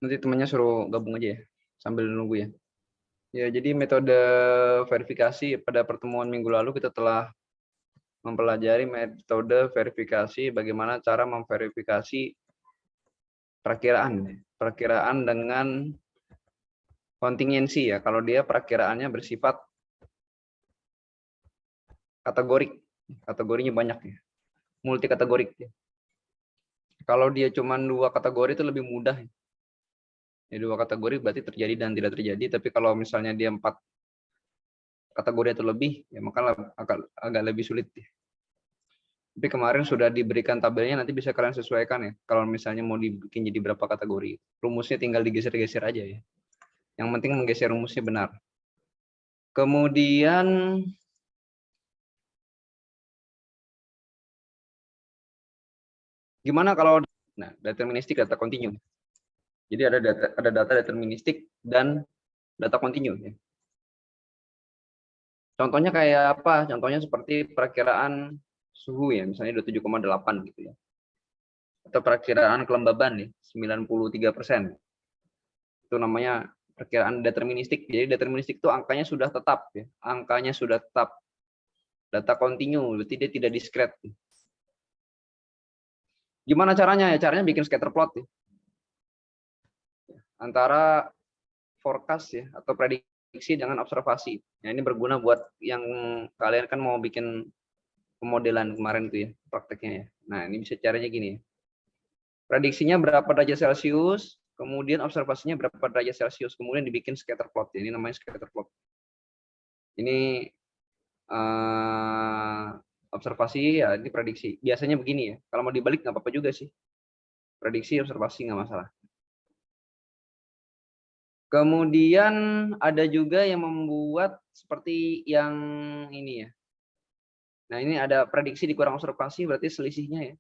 Nanti temannya suruh gabung aja ya, sambil nunggu ya. Ya, jadi metode verifikasi pada pertemuan minggu lalu kita telah mempelajari metode verifikasi, bagaimana cara memverifikasi perakiraan dengan kontingensi ya. Kalau dia perakiraannya bersifat kategorik, kategorinya banyak ya, multi kategorik ya. Kalau dia cuma 2 kategori itu lebih mudah. Ya, 2 kategori berarti terjadi dan tidak terjadi, tapi kalau misalnya dia 4 kategori atau lebih, ya maka agak lebih sulit ya. Tapi kemarin sudah diberikan tabelnya, nanti bisa kalian sesuaikan ya. Kalau misalnya mau dibikin jadi berapa kategori, rumusnya tinggal digeser-geser aja ya. Yang penting menggeser rumusnya benar. Kemudian gimana kalau deterministik, data kontinu. Jadi ada data deterministik dan data kontinu ya. Contohnya kayak apa? Contohnya seperti perakiraan suhu ya, misalnya 27,8 gitu ya. Atau perakiraan kelembaban ya, 93%. Itu namanya perkiraan deterministik. Jadi deterministik itu angkanya sudah tetap ya. Angkanya sudah tetap. Data kontinu, berarti dia tidak diskret. Gimana caranya ya? Caranya bikin scatter plot ya. Antara forecast ya atau prediksi dengan observasi. Nah, ini berguna buat yang kalian kan mau bikin pemodelan kemarin tuh ya, prakteknya ya. Nah, ini bisa caranya gini ya. Prediksinya berapa derajat Celcius, kemudian observasinya berapa derajat Celcius, kemudian dibikin scatter plot. Ini namanya scatter plot. Ini observasi ya, ini prediksi. Biasanya begini ya. Kalau mau dibalik nggak apa-apa juga sih. Prediksi, observasi nggak masalah. Kemudian ada juga yang membuat seperti yang ini ya. Nah, ini ada prediksi dikurang observasi, berarti selisihnya ya.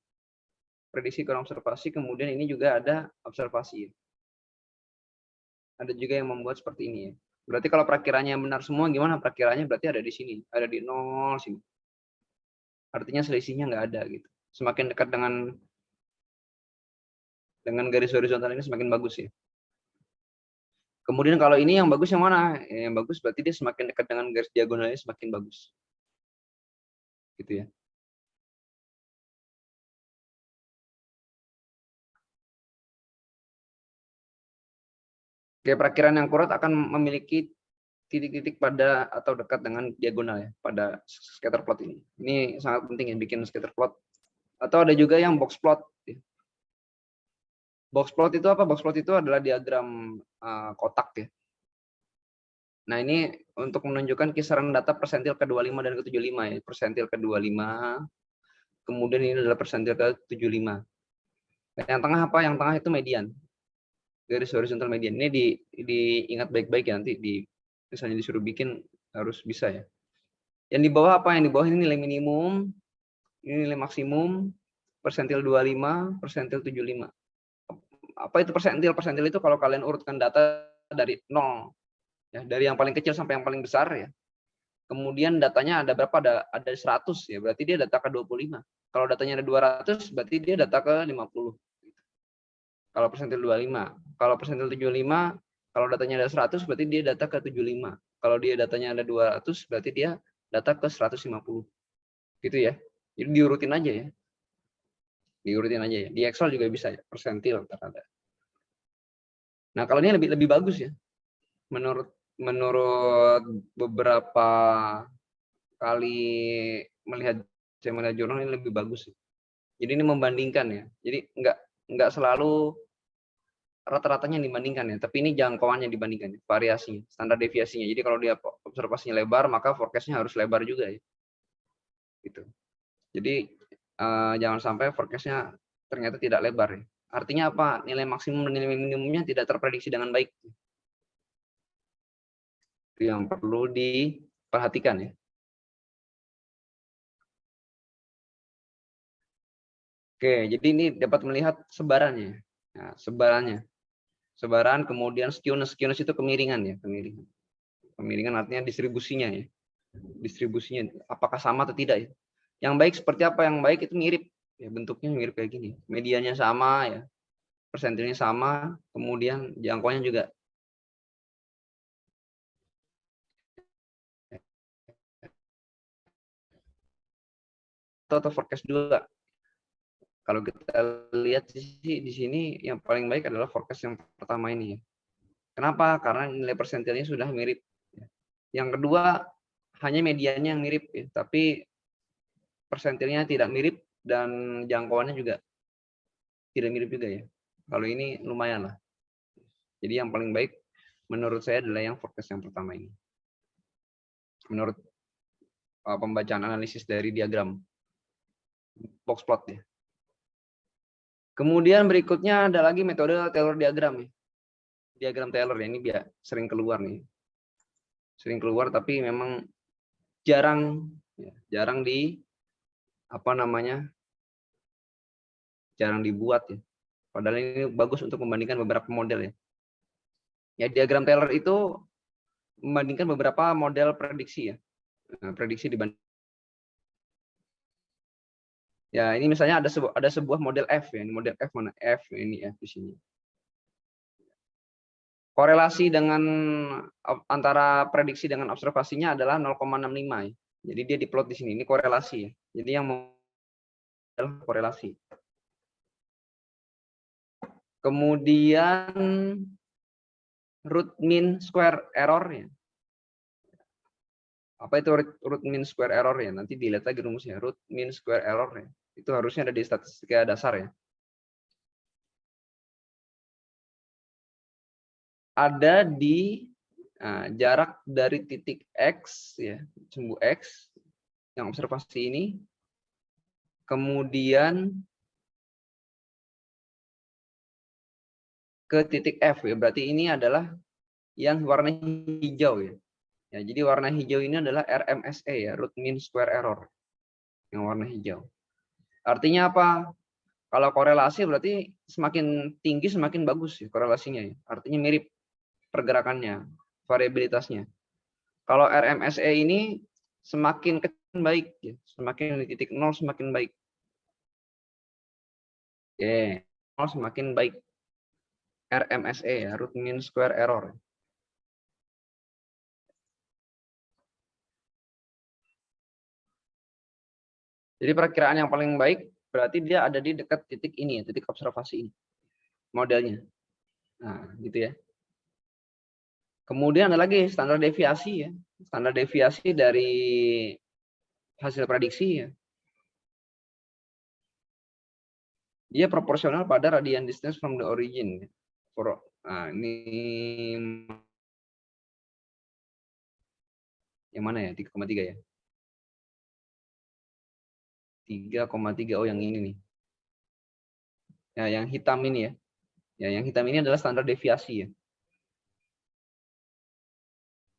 Prediksi kurang observasi, kemudian ini juga ada observasi ya. Ada juga yang membuat seperti ini ya. Berarti kalau perakiranya benar semua, gimana perakiranya? Berarti ada di sini, ada di 0 sini. Artinya selisihnya nggak ada gitu. Semakin dekat dengan garis horizontal ini semakin bagus ya. Kemudian kalau ini yang bagus yang mana? Yang bagus berarti dia semakin dekat dengan garis diagonalnya semakin bagus. Gitu ya. Oke, perakiraan yang akurat akan memiliki titik-titik pada atau dekat dengan diagonal ya pada scatter plot ini. Ini sangat penting ya bikin scatter plot. Atau ada juga yang box plot. Box plot itu apa? Box plot itu adalah diagram kotak ya. Nah, ini untuk menunjukkan kisaran data persentil ke-25 dan ke-75 ya. Persentil ke-25, kemudian ini adalah persentil ke-75. Yang tengah apa? Yang tengah itu median. Garis horizontal median. Ini diingat baik-baik ya, nanti misalnya disuruh bikin harus bisa ya. Yang di bawah apa? Yang di bawah ini nilai minimum, ini nilai maksimum, persentil 25, persentil 75. Apa itu persentil? Persentil itu kalau kalian urutkan data dari 0 ya, dari yang paling kecil sampai yang paling besar ya. Kemudian datanya ada berapa? Ada 100 ya, berarti dia data ke-25. Kalau datanya ada 200, berarti dia data ke-50. Kalau persentil 25. Kalau persentil 75, kalau datanya ada 100, berarti dia data ke-75. Kalau dia datanya ada 200, berarti dia data ke 150. Gitu ya. Jadi diurutin aja ya. Diurutin aja ya. Di Excel juga bisa ya, persentil terada. Nah, kalau ini lebih bagus ya. Menurut beberapa kali saya melihat jurnal ini lebih bagus. Jadi ini membandingkan ya. Jadi nggak selalu rata-ratanya dibandingkan ya, tapi ini jangkauannya dibandingkan, variasinya, standar deviasinya. Jadi kalau dia observasinya lebar, maka forecast-nya harus lebar juga ya. Gitu. Jadi jangan sampai forecast-nya ternyata tidak lebar ya. Artinya apa? Nilai maksimum dan nilai minimumnya tidak terprediksi dengan baik. Itu yang perlu diperhatikan ya. Oke, jadi ini dapat melihat sebarannya. Nah, sebaran, kemudian skewness itu kemiringan ya, kemiringan. Kemiringan artinya distribusinya ya. Distribusinya apakah sama atau tidak ya. Yang baik seperti apa? Yang baik itu mirip ya, bentuknya mirip kayak gini. Medianya sama ya. persentilnya sama, kemudian jangkauannya juga atau forecast juga. Kalau kita lihat sih di sini yang paling baik adalah forecast yang pertama ini ya. Kenapa? Karena nilai persentilnya sudah mirip. Yang kedua hanya mediannya yang mirip ya, tapi persentilnya tidak mirip dan jangkauannya juga tidak mirip juga ya. Kalau ini lumayan lah. Jadi yang paling baik menurut saya adalah yang forecast yang pertama ini. Menurut pembacaan analisis dari diagram box plot ya. Kemudian berikutnya ada lagi metode Taylor diagram ya. Diagram Taylor ya, ini sering keluar nih. Sering keluar tapi memang jarang jarang dibuat ya. Padahal ini bagus untuk membandingkan beberapa model ya. Ya, diagram Taylor itu membandingkan beberapa model prediksi ya. Nah, prediksi dibanding. Ya, ini misalnya ada sebuah model F ya. Ini model F mana? F ini F di sini. Korelasi dengan antara prediksi dengan observasinya adalah 0,65 ya. Jadi dia diplot di sini. Ini korelasi ya. Jadi yang adalah korelasi. Kemudian root mean square error ya. Apa itu root mean square error ya? Nanti dilihat lagi rumusnya. Root mean square error ya. Itu harusnya ada di statistika dasar ya. Ada di jarak dari titik X ya, sumbu X yang observasi ini, kemudian ke titik F ya. Berarti ini adalah yang warna hijau ya. Ya, jadi warna hijau ini adalah RMSE ya, root mean square error. Yang warna hijau. Artinya apa? Kalau korelasi berarti semakin tinggi semakin bagus ya korelasinya ya. Artinya mirip pergerakannya, variabilitasnya. Kalau RMSE ini semakin kecil baik ya, semakin di titik 0 semakin baik. Oke, 0 semakin baik. RMSE ya, root mean square error. Jadi perkiraan yang paling baik berarti dia ada di dekat titik ini ya, titik observasi ini. Modelnya. Nah, gitu ya. Kemudian ada lagi standar deviasi ya. Standar deviasi dari hasil prediksi ya. Dia proporsional pada radian distance from the origin. Nah, ini yang mana ya? 3,3 ya. 3,3 oh yang ini nih. Ya, yang hitam ini ya. Ya, yang hitam ini adalah standar deviasi ya.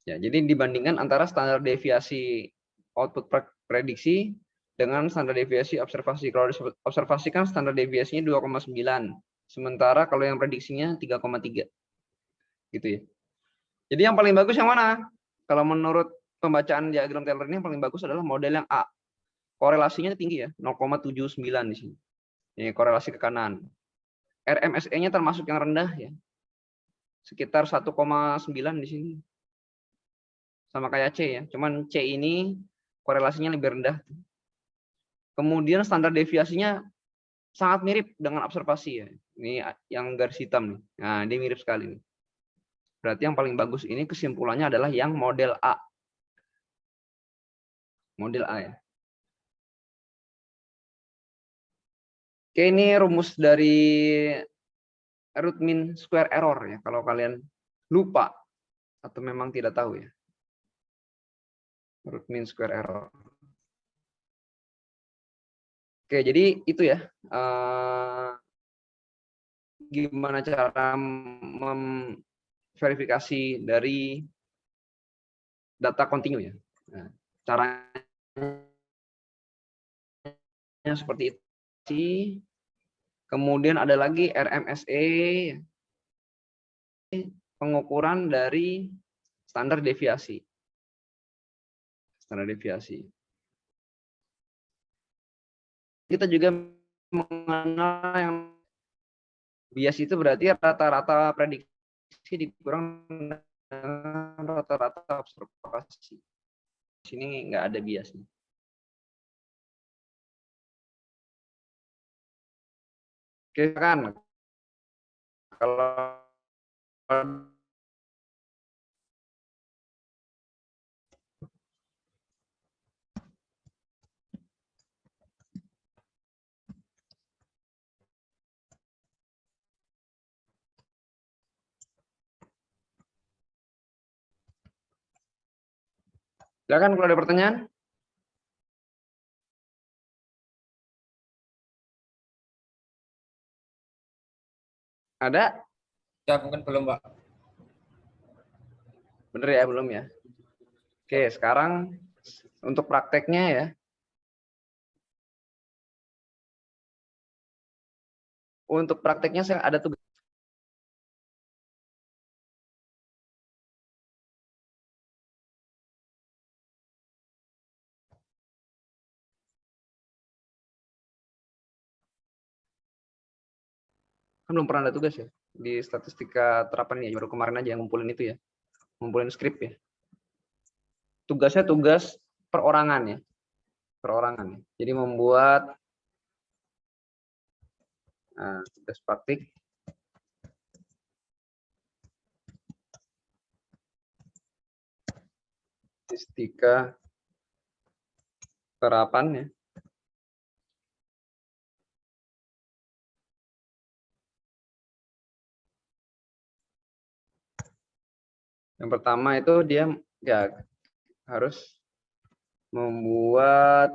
Ya, jadi dibandingkan antara standar deviasi output prediksi dengan standar deviasi observasi. Kalau observasi kan standar deviasinya 2,9. Sementara kalau yang prediksinya 3,3. Gitu ya. Jadi yang paling bagus yang mana? Kalau menurut pembacaan diagram Taylor ini yang paling bagus adalah model yang A. Korelasinya tinggi ya, 0,79 di sini. Ini korelasi ke kanan. RMSE-nya termasuk yang rendah ya. Sekitar 1,9 di sini. Sama kayak C ya. Cuman C ini korelasinya lebih rendah. Kemudian standar deviasinya sangat mirip dengan observasi ya. Ini yang garis hitam nih. Nah, dia mirip sekali nih. Berarti yang paling bagus ini kesimpulannya adalah yang model A. Model A ya. Oke, ini rumus dari root mean square error ya. Kalau kalian lupa atau memang tidak tahu ya. Root mean square error. Oke, jadi itu ya. Gimana cara memverifikasi dari data kontinu ya. Nah, caranya seperti itu. Kemudian ada lagi RMSE, pengukuran dari standar deviasi. Standar deviasi. Kita juga mengenal yang Bias itu berarti rata-rata prediksi dikurang dengan rata-rata observasi. Di sini nggak ada biasnya. Oke kan, kalau silakan kalau ada pertanyaan. Ada? Ya, mungkin belum, Pak. Bener ya, belum ya. Oke, sekarang untuk prakteknya ya. Untuk prakteknya saya ada tugas. Kan belum pernah ada tugas ya di statistika terapan ya, baru kemarin aja yang ngumpulin itu ya, ngumpulin skrip ya. Tugasnya tugas perorangan ya, perorangan ya. Jadi membuat tugas praktik statistika terapan ya. Yang pertama itu dia ya harus membuat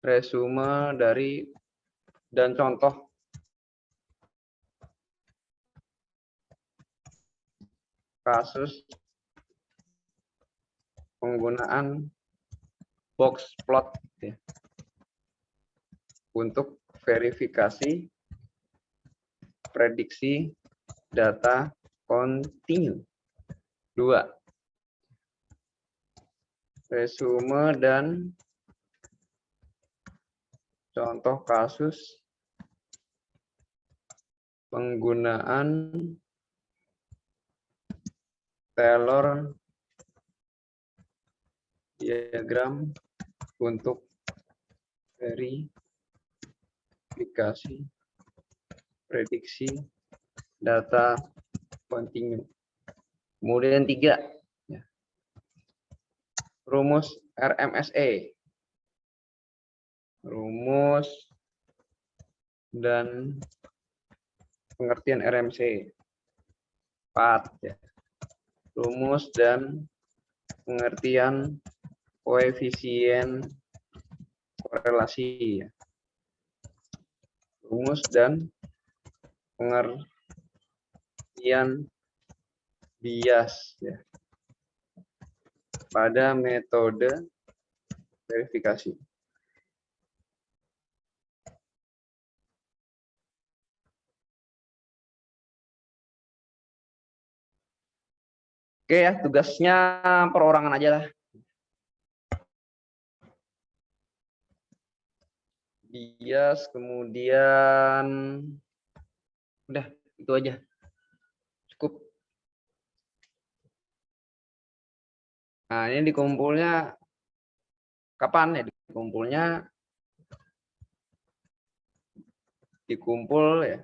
resume dari dan contoh kasus penggunaan box plot ya, untuk verifikasi prediksi data kontinu. 2. Resume dan contoh kasus penggunaan Taylor diagram untuk verifikasi prediksi data kontinu. Kemudian 3, ya, rumus RMSE, rumus dan pengertian RMSE. 4, ya, rumus dan pengertian koefisien korelasi, ya. Rumus dan pengertian bias ya, pada metode verifikasi. Oke ya, tugasnya perorangan aja lah. Bias, kemudian udah itu aja. Cukup. Nah, ini dikumpulnya kapan ya? Dikumpul ya.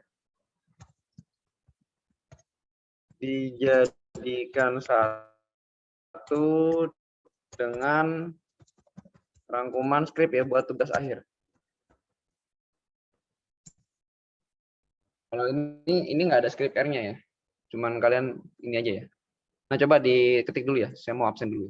Dijadikan satu dengan rangkuman skrip ya buat tugas akhir. Kalau ini nggak ada skrip R-nya ya. Cuman kalian ini aja ya. Nah, coba diketik dulu ya. Saya mau absen dulu.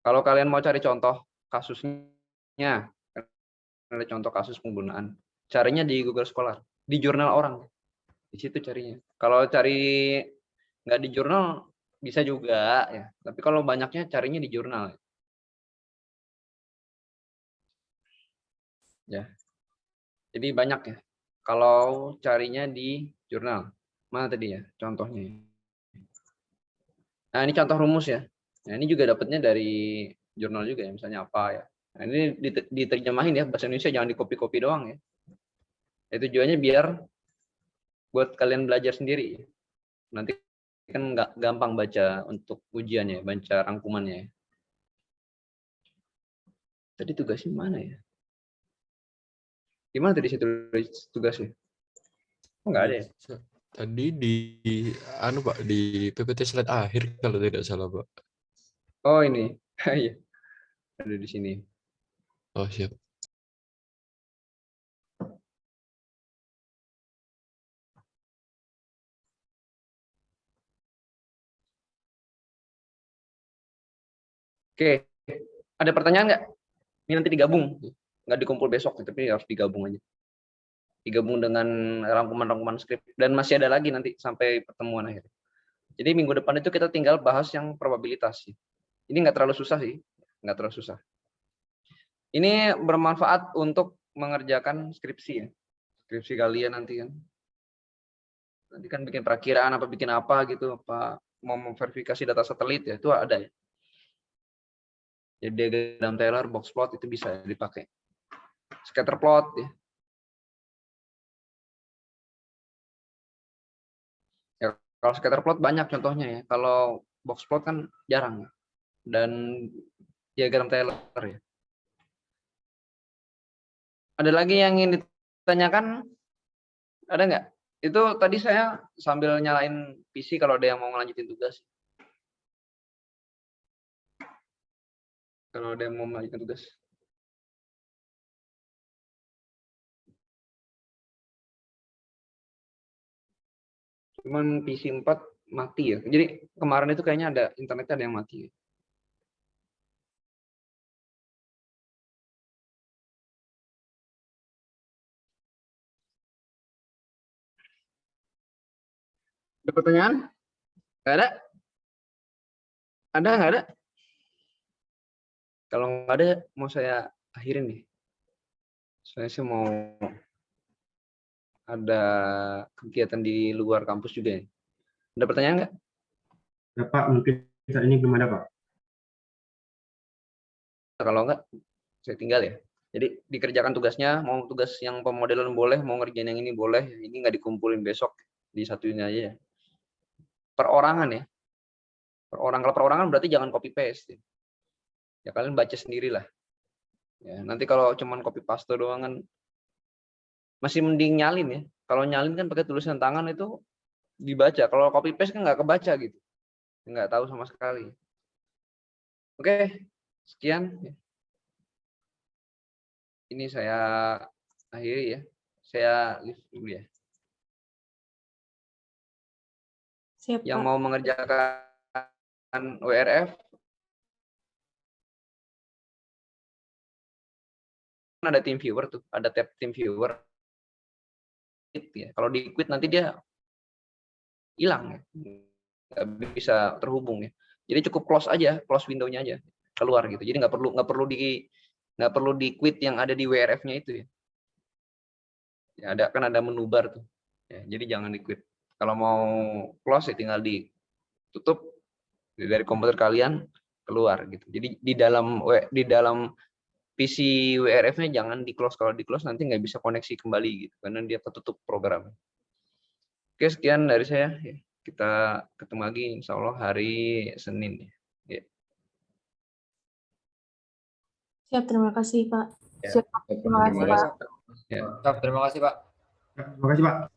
Kalau kalian mau cari contoh kasusnya, ada contoh kasus penggunaan, carinya di Google Scholar, di jurnal orang, di situ carinya. Kalau cari nggak di jurnal bisa juga ya, tapi kalau banyaknya carinya di jurnal ya. Jadi banyak ya. Kalau carinya di jurnal, mana tadi ya contohnya? Nah ini contoh rumus ya. Nah ini juga dapatnya dari jurnal juga ya, misalnya apa ya. Nah ini diterjemahin ya bahasa Indonesia, jangan di copy-copy doang ya. Tujuannya biar buat kalian belajar sendiri. Nanti kan nggak gampang baca untuk ujiannya, baca rangkumannya. Tadi tugasnya mana ya? Gimana tadi situ tugasnya? Oh, nggak ada ya? Tadi di anu Pak, di PPT slide akhir kalau tidak salah Pak. Oh ini, iya ada di sini. Oh siap. Oke, ada pertanyaan nggak? Ini nanti digabung, nggak dikumpul besok, tapi harus digabung aja. Digabung dengan rangkuman-rangkuman skrip. Dan masih ada lagi nanti sampai pertemuan akhir. Jadi minggu depan itu kita tinggal bahas yang probabilitas. Ini nggak terlalu susah sih, nggak terlalu susah. Ini bermanfaat untuk mengerjakan skripsi ya. Skripsi kalian nanti kan. Nanti kan bikin perakiraan apa bikin apa gitu, apa mau memverifikasi data satelit ya, itu ada ya. Jadi diagram Taylor, box plot itu bisa dipakai. Scatter plot ya. Ya, kalau scatter plot banyak contohnya ya. Kalau box plot kan jarang. Dan diagram Taylor ya. Ada lagi yang ingin ditanyakan? Ada nggak? Itu tadi saya sambil nyalain PC kalau ada yang mau ngelanjutin tugas. Kalau ada yang mau melanjutkan tugas. Cuman PC 4 mati ya. Jadi kemarin itu kayaknya ada internetnya ada yang mati. Ada pertanyaan? Nggak ada? Ada nggak ada? Kalau nggak ada, mau saya akhirin nih. Saya sih mau ada kegiatan di luar kampus juga ya. Ada pertanyaan nggak? Ya, Pak, mungkin saat ini belum ada, Pak. Kalau nggak, saya tinggal ya. Jadi dikerjakan tugasnya, mau tugas yang pemodelan boleh, mau ngerjain yang ini boleh. Ini nggak dikumpulin besok, disatuin aja ya. Perorangan ya. Kalau perorangan berarti jangan copy paste. Ya kalian baca sendirilah. Ya, nanti kalau cuman copy paste doang kan masih mending nyalin ya. Kalau nyalin kan pakai tulisan tangan itu dibaca. Kalau copy paste kan nggak kebaca gitu. Nggak tahu sama sekali. Oke, sekian. Ini saya akhiri ya. Saya leave dulu ya. Siap, Yang Pak. mau mengerjakan WRF ada tim viewer tuh, ada tab tim viewer. Ya. Kalau di quit nanti dia hilang ya. Nggak bisa terhubung ya. Jadi cukup close window-nya aja, keluar gitu. Jadi nggak perlu di quit yang ada di WRF-nya itu ya. Ya ada menu bar tuh. Ya, jadi jangan di quit. Kalau mau close ya tinggal ditutup dari komputer kalian keluar gitu. Jadi di dalam PC WRF-nya jangan di close. Kalau di close nanti nggak bisa koneksi kembali gitu karena dia ketutup program. Oke, sekian dari saya. Kita ketemu lagi insya Allah hari Senin. Ya. Siap, terima kasih, Pak. Ya. Siap, terima kasih, Pak. Ya. Terima kasih, Pak. Terima kasih, Pak.